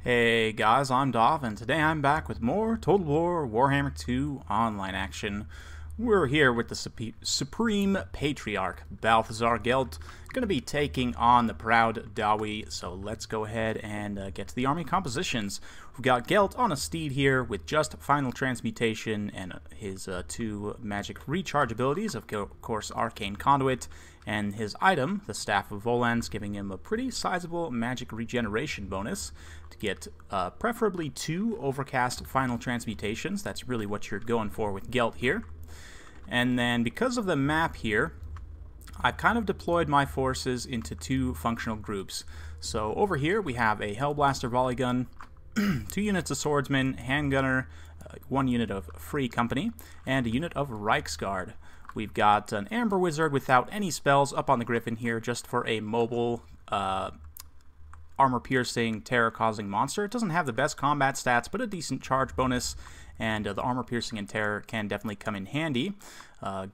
Hey guys, I'm Dwarf, and today I'm back with more Total War Warhammer 2 online action. We're here with the Supreme Patriarch, Balthasar Gelt, going to be taking on the proud Dawi, so let's go ahead and get to the army compositions. We've got Gelt on a steed here with just Final Transmutation and his two magic recharge abilities, of course Arcane Conduit, and his item, the Staff of Volans, giving him a pretty sizable magic regeneration bonus to get preferably 2 Overcast Final Transmutations. That's really what you're going for with Gelt here. And then because of the map here, I've kind of deployed my forces into 2 functional groups. So over here we have a Hellblaster Volley Gun, 2 units of Swordsman, Handgunner, 1 unit of Free Company, and a unit of Reichsguard. We've got an Amber Wizard without any spells up on the Griffin here, just for a mobile, armor-piercing, terror-causing monster. It doesn't have the best combat stats, but a decent charge bonus, and the armor-piercing and terror can definitely come in handy.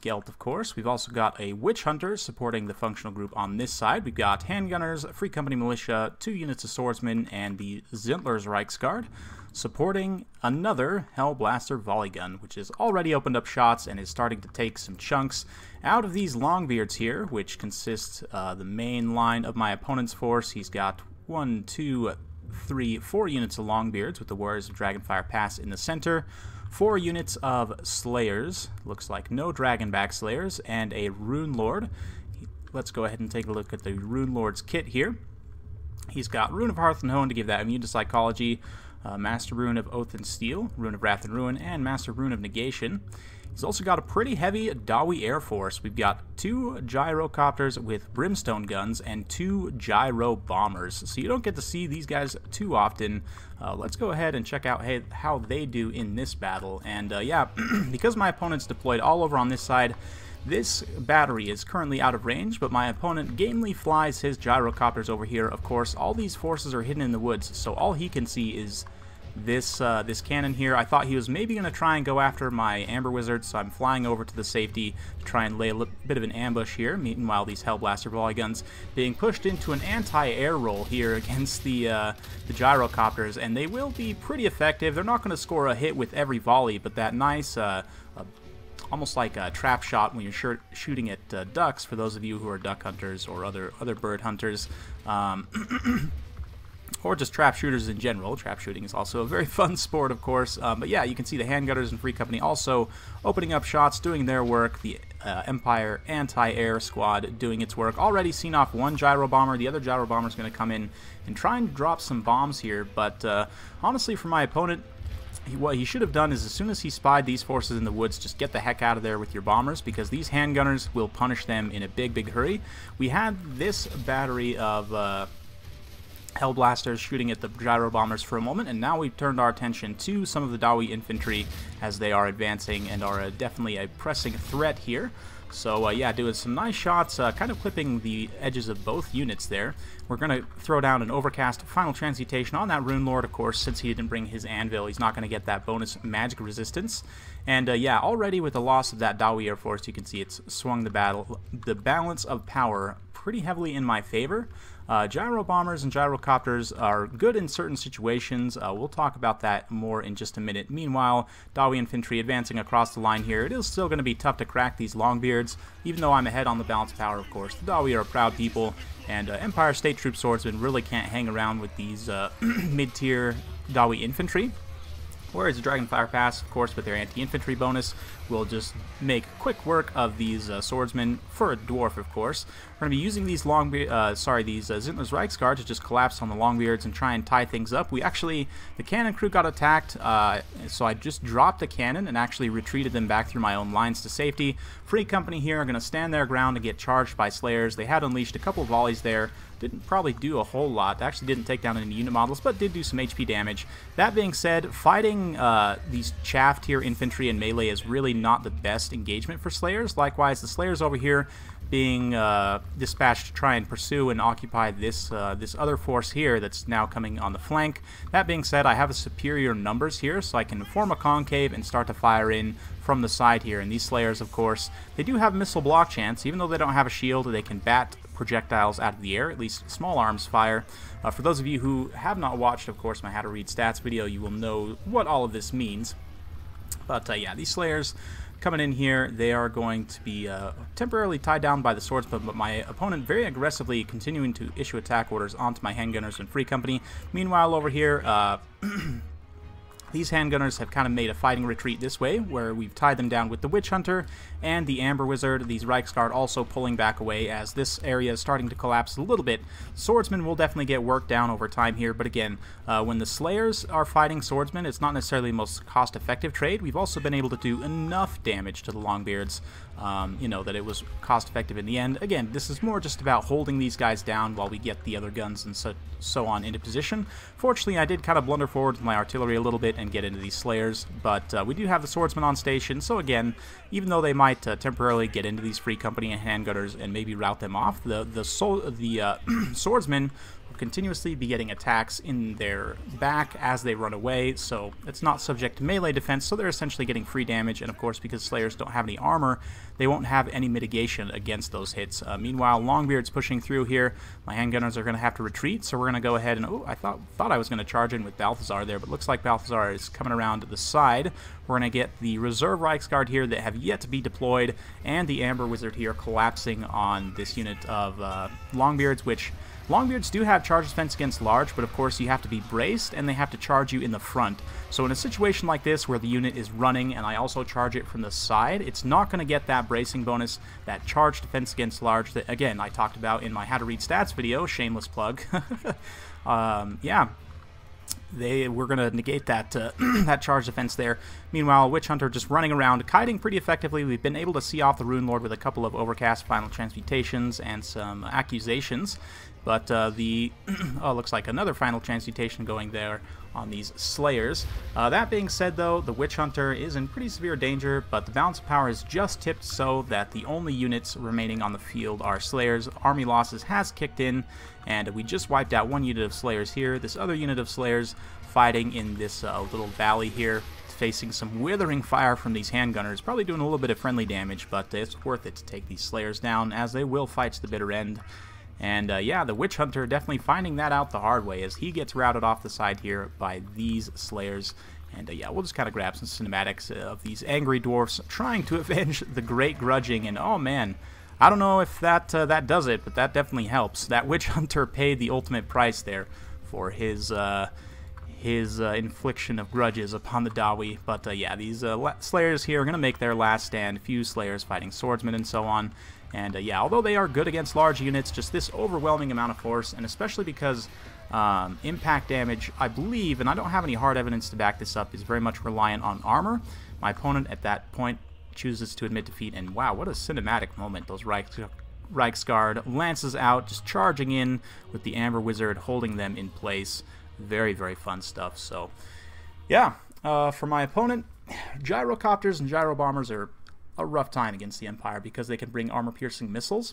Gelt, of course. We've also got a Witch Hunter supporting the functional group on this side. We've got Handgunners, Free Company Militia, 2 units of Swordsmen, and the Zintler's Reichsguard, supporting another Hellblaster Volley Gun, which has already opened up shots and is starting to take some chunks out of these Longbeards here, which consists the main line of my opponent's force. He's got 1, 2, 3, 4 units of Longbeards with the Warriors of Dragonfire Pass in the center, 4 units of Slayers, looks like no Dragonback Slayers, and a Rune Lord. Let's go ahead and take a look at the Rune Lord's kit here. He's got Rune of Hearth and Hone to give that immune to psychology, Master Rune of Oath and Steel, Rune of Wrath and Ruin, and Master Rune of Negation. He's also got a pretty heavy Dawi Air Force. We've got 2 gyrocopters with brimstone guns and 2 gyro bombers. So you don't get to see these guys too often. Let's go ahead and check out how they do in this battle. And yeah, because my opponent's deployed all over on this side, this battery is currently out of range, but my opponent gamely flies his gyrocopters over here. Of course, all these forces are hidden in the woods, so all he can see is this cannon here. I thought he was maybe going to try and go after my Amber Wizard, so I'm flying over to the safety to try and lay a bit of an ambush here. Meanwhile, these Hellblaster Volley Guns being pushed into an anti-air roll here against the gyrocopters, and they will be pretty effective. They're not going to score a hit with every volley, but that nice almost like a trap shot when you're shooting at ducks, for those of you who are duck hunters or other bird hunters, or just trap shooters in general. Trap shooting is also a very fun sport, of course. But yeah, you can see the Handgunners and Free Company also opening up shots, doing their work. The Empire Anti-Air Squad doing its work. Already seen off 1 Gyro Bomber. The other Gyro Bomber is going to come in and try and drop some bombs here. But honestly, for my opponent, what he should have done is, as soon as he spied these forces in the woods, just get the heck out of there with your bombers, because these handgunners will punish them in a big hurry. We had this battery of Hellblasters shooting at the gyro bombers for a moment, and now we've turned our attention to some of the Dawi infantry as they are advancing and are definitely a pressing threat here. So yeah, doing some nice shots, kind of clipping the edges of both units there. We're going to throw down an Overcast Final Transmutation on that Rune Lord, of course. Since he didn't bring his Anvil, he's not going to get that bonus magic resistance. And yeah, already with the loss of that Dawi Air Force, you can see it's swung the balance of power pretty heavily in my favor. Gyro Bombers and Gyrocopters are good in certain situations. We'll talk about that more in just a minute. Meanwhile, Dawi Infantry advancing across the line here. It is still going to be tough to crack these Longbeards, even though I'm ahead on the balance of power, of course. The Dawi are a proud people, and Empire State Troop Swordsmen really can't hang around with these mid-tier Dawi Infantry. Whereas the Dragonfire Pass, of course, with their anti-infantry bonus, will just make quick work of these swordsmen for a dwarf, of course. We're going to be using these Zintler's Reichsguard to just collapse on the Longbeards and try and tie things up. The cannon crew got attacked, so I just dropped a cannon and actually retreated them back through my own lines to safety. Free Company here are going to stand their ground and get charged by Slayers. They had unleashed a couple of volleys there. Didn't probably do a whole lot. Actually didn't take down any unit models, but did do some HP damage. That being said, fighting these chaff tier infantry and melee is really not the best engagement for Slayers. Likewise, the Slayers over here being dispatched to try and pursue and occupy this this other force here that's now coming on the flank. That being said, I have a superior numbers here, so I can form a concave and start to fire in from the side here. And these Slayers, of course, they do have missile block chance. Even though they don't have a shield, they can bat projectiles out of the air, at least small arms fire. For those of you who have not watched, of course, my How to Read Stats video, you will know what all of this means. But yeah, these Slayers coming in here, they are going to be temporarily tied down by the swordsman, but my opponent very aggressively continuing to issue attack orders onto my handgunners and Free Company. Meanwhile, over here, these handgunners have kind of made a fighting retreat this way, where we've tied them down with the Witch Hunter and the Amber Wizard. These Reichsguard also pulling back away as this area is starting to collapse a little bit. Swordsmen will definitely get worked down over time here, but again, when the Slayers are fighting Swordsmen, it's not necessarily the most cost-effective trade. We've also been able to do enough damage to the Longbeards, you know, that it was cost-effective in the end. Again, this is more just about holding these guys down while we get the other guns and so on into position. Fortunately, I did kind of blunder forward with my artillery a little bit and get into these Slayers, but we do have the Swordsmen on station, so again, even though they might temporarily get into these Free Company and handgunners and maybe rout them off, the Swordsmen will continuously be getting attacks in their back as they run away, so it's not subject to melee defense, so they're essentially getting free damage, and of course, because Slayers don't have any armor, they won't have any mitigation against those hits. Meanwhile, Longbeard's pushing through here. My handgunners are going to have to retreat, so we're going to go ahead and... Oh, I thought I was going to charge in with Balthasar there, but looks like Balthasar is coming around to the side. We're going to get the Reserve Reichsguard here that have yet to be deployed, and the Amber Wizard here collapsing on this unit of Longbeards, which... Longbeards do have charge defense against large, but of course you have to be braced and they have to charge you in the front. So in a situation like this where the unit is running and I also charge it from the side, it's not going to get that bracing bonus, that charge defense against large that, again, I talked about in my How to Read Stats video, shameless plug. Yeah. We're going to negate that that charge defense there. Meanwhile, Witch Hunter just running around, kiting pretty effectively. We've been able to see off the Rune Lord with a couple of overcast final transmutations and some accusations. But oh, looks like another final transmutation going there on these Slayers. That being said, though, the Witch Hunter is in pretty severe danger, but the balance of power is just tipped so that the only units remaining on the field are Slayers. Army losses has kicked in, and we just wiped out one unit of Slayers here. This other unit of Slayers fighting in this little valley here, facing some withering fire from these handgunners, probably doing a little bit of friendly damage, but it's worth it to take these Slayers down, as they will fight to the bitter end. And yeah, the Witch Hunter definitely finding that out the hard way as he gets routed off the side here by these Slayers. And yeah, we'll just kind of grab some cinematics of these angry dwarfs trying to avenge the Great Grudging. And oh man, I don't know if that does it, but that definitely helps. That Witch Hunter paid the ultimate price there for his infliction of grudges upon the Dawi. But yeah, these Slayers here are going to make their last stand. Few Slayers fighting swordsmen and so on. And yeah, although they are good against large units, just this overwhelming amount of force, and especially because impact damage, I believe, and I don't have any hard evidence to back this up, is very much reliant on armor. My opponent at that point chooses to admit defeat, and wow, what a cinematic moment. Those Reichsguard lances out, just charging in with the Amber Wizard, holding them in place. Very, very fun stuff. So yeah, for my opponent, gyrocopters and gyrobombers are a rough time against the Empire because they can bring armor-piercing missiles.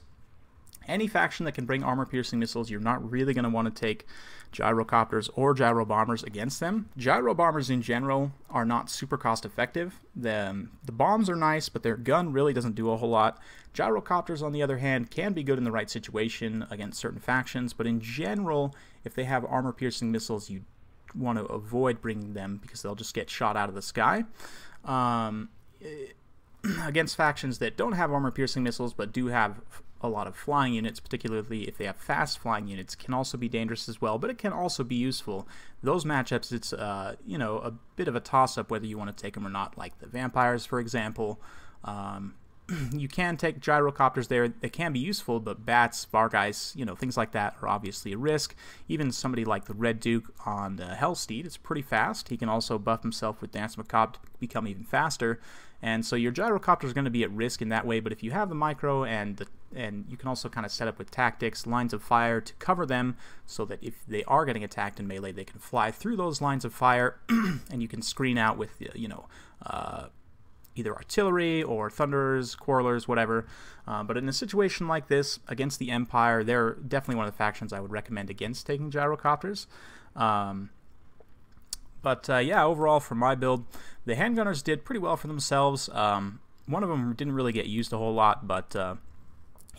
Any faction that can bring armor-piercing missiles, you're not really going to want to take gyrocopters or gyrobombers against them. Gyrobombers in general are not super cost-effective. The bombs are nice, but their gun really doesn't do a whole lot. Gyrocopters, on the other hand, can be good in the right situation against certain factions, but in general, if they have armor-piercing missiles, you want to avoid bringing them because they'll just get shot out of the sky. Against factions that don't have armor-piercing missiles but do have a lot of flying units, particularly if they have fast flying units, can also be dangerous as well, but it can also be useful. Those matchups, it's you know, a bit of a toss-up whether you want to take them or not, like the vampires, for example. You can take gyrocopters there. They can be useful, but bats, vargeis, you know, things like that are obviously a risk. Even somebody like the Red Duke on the Hellsteed is pretty fast. He can also buff himself with Dance Macabre to become even faster. And so your gyrocopter is going to be at risk in that way, but if you have the micro and you can also kind of set up with tactics, lines of fire to cover them so that if they are getting attacked in melee, they can fly through those lines of fire and you can screen out with, you know, either artillery or thunderers, quarrelers, whatever. But in a situation like this, against the Empire, they're definitely one of the factions I would recommend against taking gyrocopters. Yeah, overall for my build, the handgunners did pretty well for themselves. One of them didn't really get used a whole lot, but the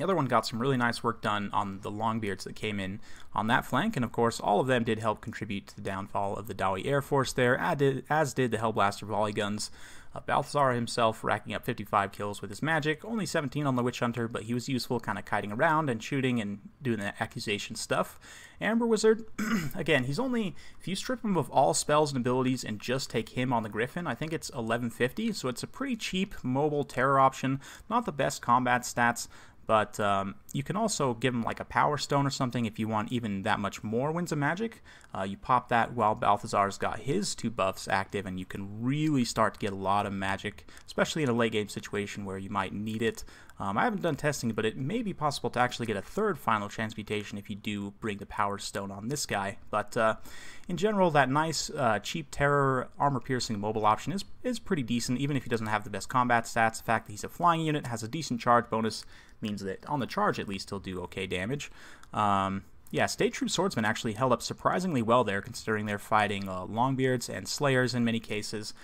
other one got some really nice work done on the Longbeards that came in on that flank, and of course all of them did help contribute to the downfall of the Dawi Air Force there, as did the Hellblaster volley guns. Balthasar himself racking up 55 kills with his magic, only 17 on the Witch Hunter, but he was useful kind of kiting around and shooting and doing the accusation stuff. Amber Wizard, again, he's only, if you strip him of all spells and abilities and just take him on the Griffin, I think it's 1150, so it's a pretty cheap mobile terror option, not the best combat stats, but you can also give him like a Power Stone or something if you want even that much more Winds of Magic. You pop that while Balthasar's got his 2 buffs active, and you can really start to get a lot of magic, especially in a late game situation where you might need it. I haven't done testing, but it may be possible to actually get a 3rd final transmutation if you do bring the Power Stone on this guy. But in general, that nice cheap terror armor-piercing mobile option is pretty decent, even if he doesn't have the best combat stats. The fact that he's a flying unit, has a decent charge bonus, means that on the charge at least he'll do okay damage. Yeah, State Troop Swordsmen actually held up surprisingly well there, considering they're fighting Longbeards and Slayers in many cases.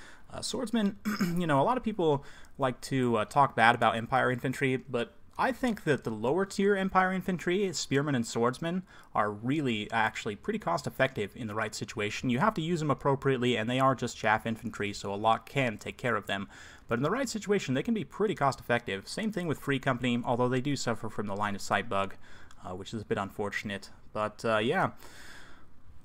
Swordsmen, you know, a lot of people like to talk bad about Empire Infantry, but I think that the lower tier Empire Infantry, Spearmen and Swordsmen, are really actually pretty cost effective in the right situation. You have to use them appropriately, and they are just chaff infantry, so a lot can take care of them. But in the right situation, they can be pretty cost effective. Same thing with Free Company, although they do suffer from the line of sight bug, which is a bit unfortunate. But yeah.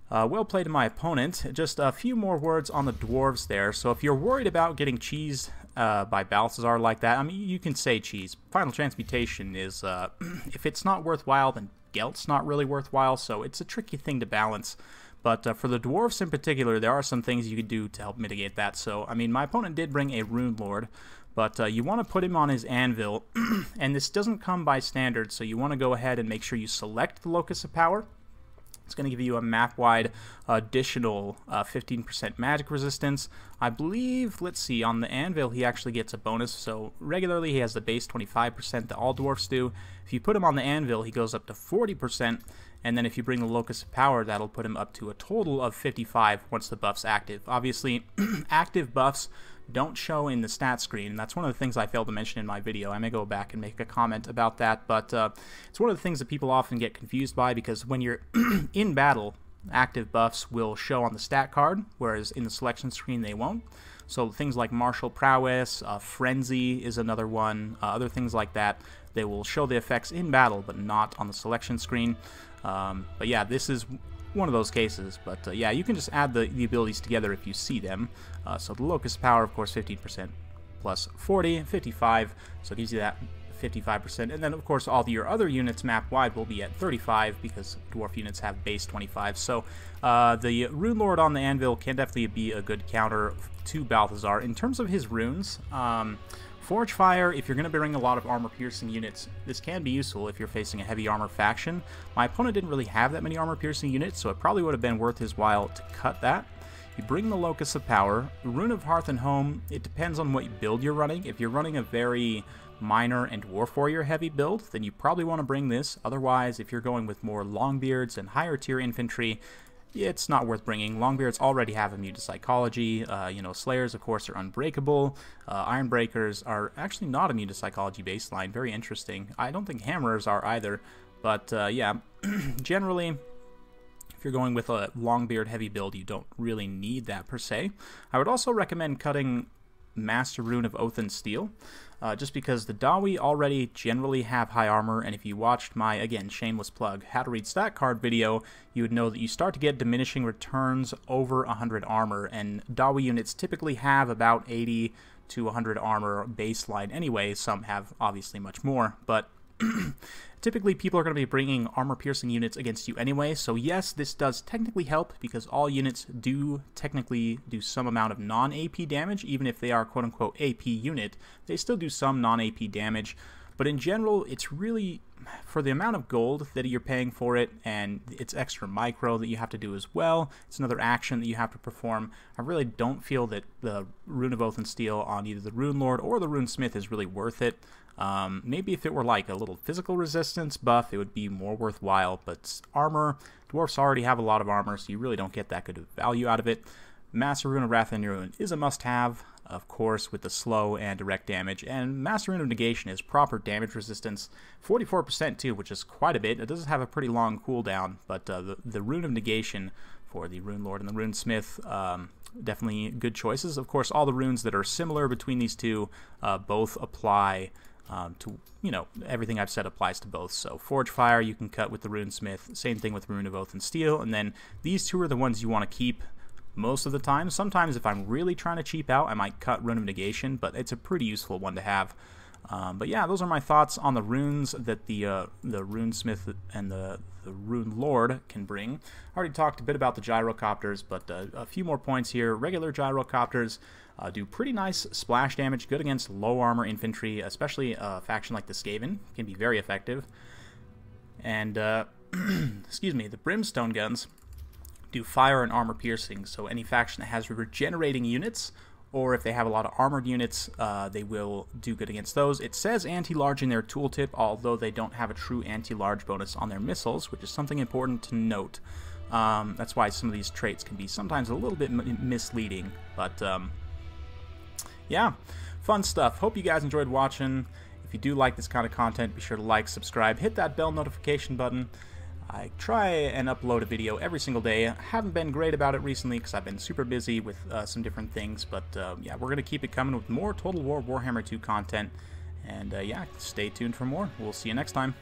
Well played to my opponent. Just a few more words on the dwarves there. So if you're worried about getting cheesed by Balthasar like that, I mean, you can say cheese. Final Transmutation is, if it's not worthwhile, then Gelt's not really worthwhile, so it's a tricky thing to balance. But for the dwarves in particular, there are some things you could do to help mitigate that. So, I mean, my opponent did bring a Rune Lord, but you want to put him on his anvil, and this doesn't come by standard, so you want to go ahead and make sure you select the Locus of Power. It's going to give you a map-wide additional 15% magic resistance. I believe, let's see, on the anvil he actually gets a bonus, so regularly he has the base 25% that all dwarfs do. If you put him on the anvil, he goes up to 40%, and then if you bring the Locus of Power, that'll put him up to a total of 55 once the buff's active. Obviously, active buffs don't show in the stat screen, and that's one of the things I failed to mention in my video. I may go back and make a comment about that, but it's one of the things that people often get confused by, because when you're in battle, active buffs will show on the stat card, whereas in the selection screen they won't. So things like Martial Prowess, Frenzy is another one, other things like that, they will show the effects in battle, but not on the selection screen. But yeah, this is one of those cases, but yeah, you can just add the abilities together if you see them. So the Locust Power, of course, 15% plus 40, 55, so it gives you that 55%, and then of course all your other units map-wide will be at 35, because dwarf units have base 25, so the Rune Lord on the anvil can definitely be a good counter to Balthasar. In terms of his runes, Forge Fire, if you're going to bring a lot of armor-piercing units, this can be useful if you're facing a heavy armor faction. My opponent didn't really have that many armor-piercing units, so it probably would have been worth his while to cut that. You bring the Locus of Power. Rune of Hearth and Home, it depends on what build you're running. If you're running a very Miner and Dwarf Warrior heavy build, then you probably want to bring this. Otherwise, if you're going with more Longbeards and higher tier infantry, it's not worth bringing. Longbeards already have immune to psychology. You know, Slayers, of course, are unbreakable. Ironbreakers are actually not immune to psychology baseline. Very interesting. I don't think Hammerers are either. But yeah, generally, if you're going with a Longbeard heavy build, you don't really need that per se. I would also recommend cutting Master Rune of Oath and Steel, just because the Dawi already generally have high armor, and if you watched my, again, shameless plug, How to Read Stat Card video, you would know that you start to get diminishing returns over 100 armor, and Dawi units typically have about 80 to 100 armor baseline anyway. Some have obviously much more, but typically people are going to be bringing armor-piercing units against you anyway, so yes, this does technically help, because all units do technically do some amount of non-AP damage. Even if they are quote-unquote AP unit, they still do some non-AP damage. But in general, it's really, for the amount of gold that you're paying for it, and it's extra micro that you have to do as well, it's another action that you have to perform, I really don't feel that the Rune of Oath and Steel on either the Rune Lord or the Rune Smith is really worth it. Maybe if it were like a little physical resistance buff, it would be more worthwhile, but armor, dwarfs already have a lot of armor, so you really don't get that good of value out of it. Master Rune of Wrath and Ruin is a must-have, of course, with the slow and direct damage, and Master Rune of Negation is proper damage resistance, 44% too, which is quite a bit. It does have a pretty long cooldown, but the Rune of Negation for the Rune Lord and the Rune Smith, definitely good choices. Of course, all the runes that are similar between these two both apply to, you know, everything I've said applies to both. So Forge Fire you can cut with the Rune Smith, same thing with Rune of Oath and Steel, and then these two are the ones you want to keep most of the time. Sometimes if I'm really trying to cheap out, I might cut Rune of Negation, but it's a pretty useful one to have. But yeah, those are my thoughts on the runes that the Rune Smith and the Rune Lord can bring. I already talked a bit about the gyrocopters, but a few more points here. Regular gyrocopters do pretty nice splash damage, good against low armor infantry, especially a faction like the Skaven, can be very effective. And, excuse me, the Brimstone guns do fire and armor piercing, so any faction that has regenerating units, or if they have a lot of armored units, they will do good against those. It says anti-large in their tooltip, although they don't have a true anti-large bonus on their missiles, which is something important to note. That's why some of these traits can be sometimes a little bit misleading, but yeah, fun stuff. Hope you guys enjoyed watching. If you do like this kind of content, be sure to like, subscribe, hit that bell notification button. I try and upload a video every single day. I haven't been great about it recently because I've been super busy with some different things, but yeah, we're going to keep it coming with more Total War Warhammer 2 content, and yeah, stay tuned for more. We'll see you next time.